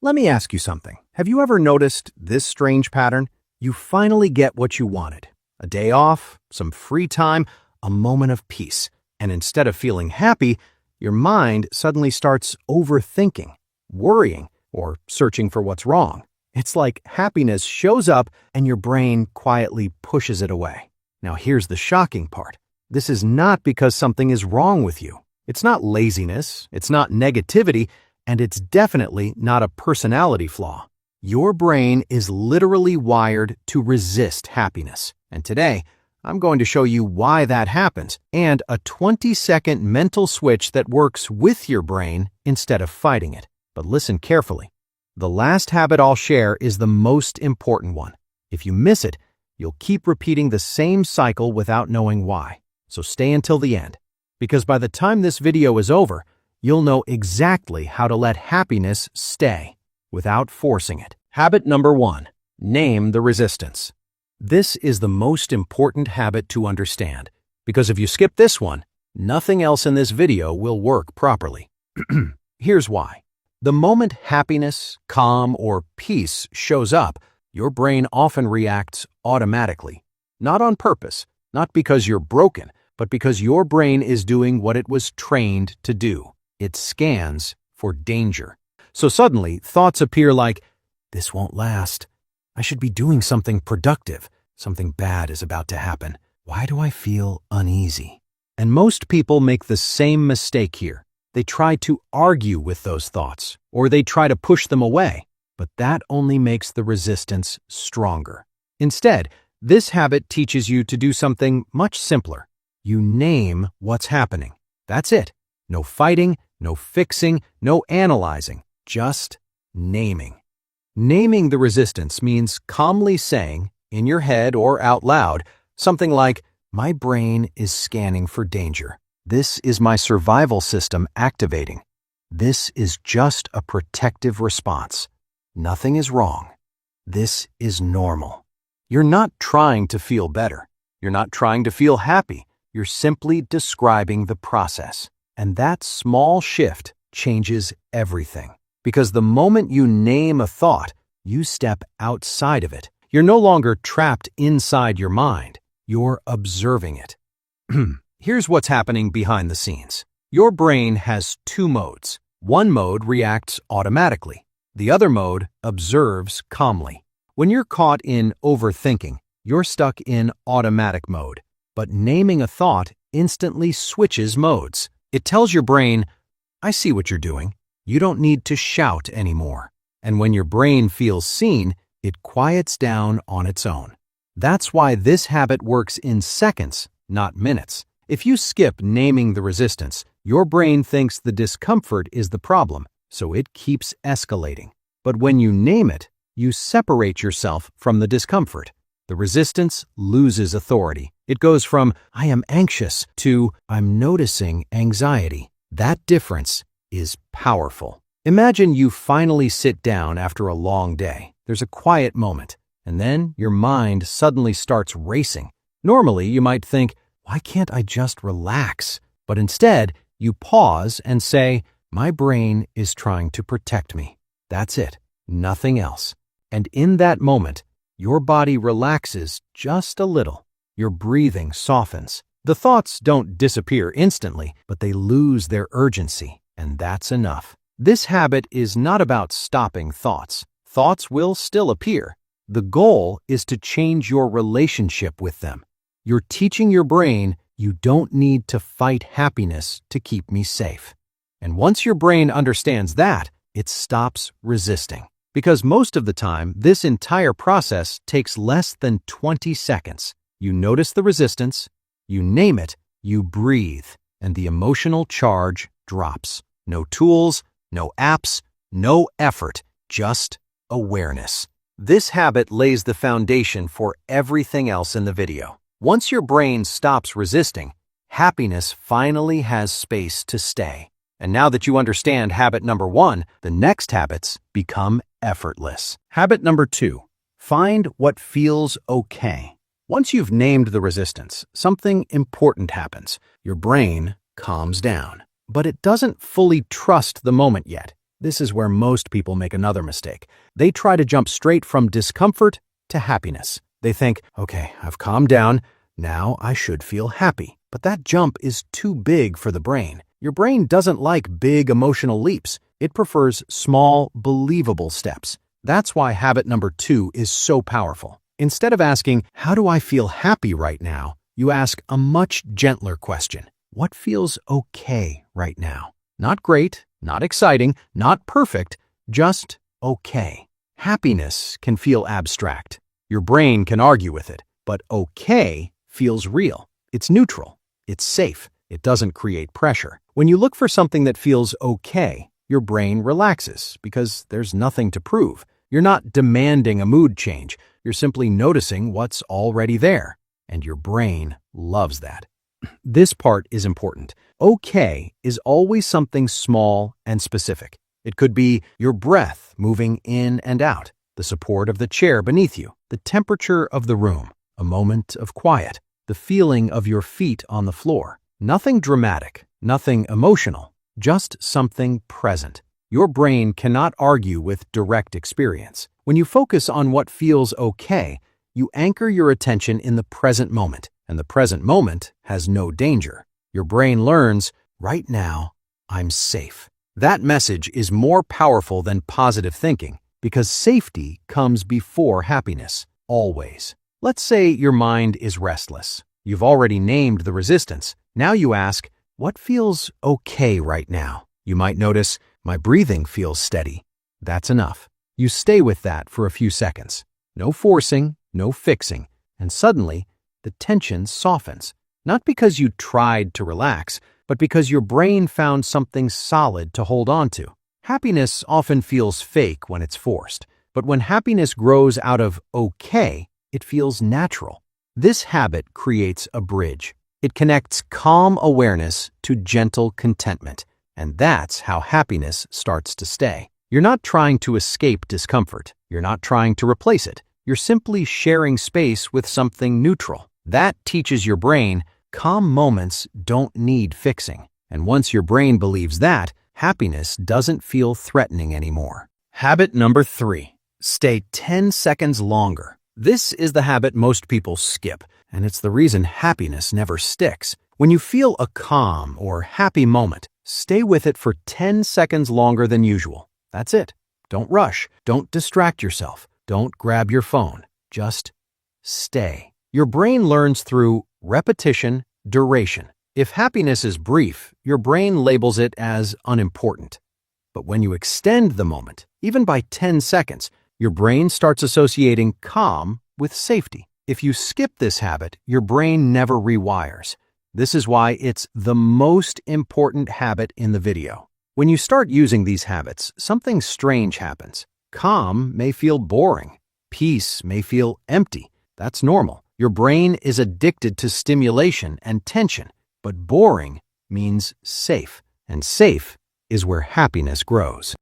Let me ask you something. Have you ever noticed this strange pattern? You finally get what you wanted. A day off, some free time, a moment of peace. And instead of feeling happy, your mind suddenly starts overthinking, worrying, or searching for what's wrong. It's like happiness shows up and your brain quietly pushes it away. Now here's the shocking part. This is not because something is wrong with you. It's not laziness, it's not negativity, and it's definitely not a personality flaw. Your brain is literally wired to resist happiness. And today, I'm going to show you why that happens and a 20-second mental switch that works with your brain instead of fighting it. But listen carefully. The last habit I'll share is the most important one. If you miss it, you'll keep repeating the same cycle without knowing why. So stay until the end, because by the time this video is over, you'll know exactly how to let happiness stay without forcing it. Habit number 1, name the resistance. This is the most important habit to understand, because if you skip this one, nothing else in this video will work properly. Here's why. The moment happiness, calm, or peace shows up, your brain often reacts automatically. Not on purpose, not because you're broken, but because your brain is doing what it was trained to do. It scans for danger. So suddenly, thoughts appear like, this won't last. I should be doing something productive. Something bad is about to happen. Why do I feel uneasy? And most people make the same mistake here. They try to argue with those thoughts, or they try to push them away, but that only makes the resistance stronger. Instead, this habit teaches you to do something much simpler. You name what's happening. That's it. No fighting, no fixing, no analyzing, just naming. Naming the resistance means calmly saying, in your head or out loud, something like, my brain is scanning for danger. This is my survival system activating. This is just a protective response. Nothing is wrong. This is normal. You're not trying to feel better. You're not trying to feel happy. You're simply describing the process. And that small shift changes everything. Because the moment you name a thought, you step outside of it. You're no longer trapped inside your mind. You're observing it. Here's what's happening behind the scenes. Your brain has two modes. One mode reacts automatically. The other mode observes calmly. When you're caught in overthinking, you're stuck in automatic mode. But naming a thought instantly switches modes. It tells your brain, I see what you're doing. You don't need to shout anymore. And when your brain feels seen, it quiets down on its own. That's why this habit works in seconds, not minutes. If you skip naming the resistance, your brain thinks the discomfort is the problem, so it keeps escalating. But when you name it, you separate yourself from the discomfort. The resistance loses authority. It goes from, I am anxious, to, I'm noticing anxiety. That difference is powerful. Imagine you finally sit down after a long day. There's a quiet moment, and then your mind suddenly starts racing. Normally, you might think, why can't I just relax? But instead, you pause and say, my brain is trying to protect me. That's it, nothing else. And in that moment, your body relaxes just a little. Your breathing softens. The thoughts don't disappear instantly, but they lose their urgency, and that's enough. This habit is not about stopping thoughts. Thoughts will still appear. The goal is to change your relationship with them. You're teaching your brain, you don't need to fight happiness to keep me safe. And once your brain understands that, it stops resisting. Because most of the time, this entire process takes less than 20 seconds. You notice the resistance, you name it, you breathe, and the emotional charge drops. No tools, no apps, no effort, just awareness. This habit lays the foundation for everything else in the video. Once your brain stops resisting, happiness finally has space to stay. And now that you understand habit number 1, the next habits become effortless. Habit number 2, find what feels okay. Once you've named the resistance, something important happens. Your brain calms down. But it doesn't fully trust the moment yet. This is where most people make another mistake. They try to jump straight from discomfort to happiness. They think, okay, I've calmed down, now I should feel happy. But that jump is too big for the brain. Your brain doesn't like big emotional leaps. It prefers small, believable steps. That's why habit number 2 is so powerful. Instead of asking, how do I feel happy right now? You ask a much gentler question. What feels okay right now? Not great, not exciting, not perfect, just okay. Happiness can feel abstract. Your brain can argue with it, but okay feels real. It's neutral. It's safe. It doesn't create pressure. When you look for something that feels okay, your brain relaxes because there's nothing to prove. You're not demanding a mood change. You're simply noticing what's already there. And your brain loves that. This part is important. Okay is always something small and specific. It could be your breath moving in and out, the support of the chair beneath you, the temperature of the room, a moment of quiet, the feeling of your feet on the floor. Nothing dramatic, nothing emotional, just something present. Your brain cannot argue with direct experience. When you focus on what feels okay, you anchor your attention in the present moment, and the present moment has no danger. Your brain learns, right now, I'm safe. That message is more powerful than positive thinking because safety comes before happiness, always. Let's say your mind is restless. You've already named the resistance. Now you ask, what feels okay right now? You might notice, my breathing feels steady. That's enough. You stay with that for a few seconds. No forcing, no fixing, and suddenly, the tension softens. Not because you tried to relax, but because your brain found something solid to hold on to. Happiness often feels fake when it's forced, but when happiness grows out of okay, it feels natural. This habit creates a bridge. It connects calm awareness to gentle contentment, and that's how happiness starts to stay. You're not trying to escape discomfort. You're not trying to replace it. You're simply sharing space with something neutral. That teaches your brain calm moments don't need fixing. And once your brain believes that, happiness doesn't feel threatening anymore. Habit number 3. Stay 10 seconds longer. This is the habit most people skip, and it's the reason happiness never sticks. When you feel a calm or happy moment, stay with it for 10 seconds longer than usual. That's it. Don't rush. Don't distract yourself. Don't grab your phone. Just stay. Your brain learns through repetition, duration. If happiness is brief, your brain labels it as unimportant. But when you extend the moment, even by 10 seconds, your brain starts associating calm with safety. If you skip this habit, your brain never rewires. This is why it's the most important habit in the video. When you start using these habits, something strange happens. Calm may feel boring. Peace may feel empty. That's normal. Your brain is addicted to stimulation and tension, but boring means safe, and safe is where happiness grows.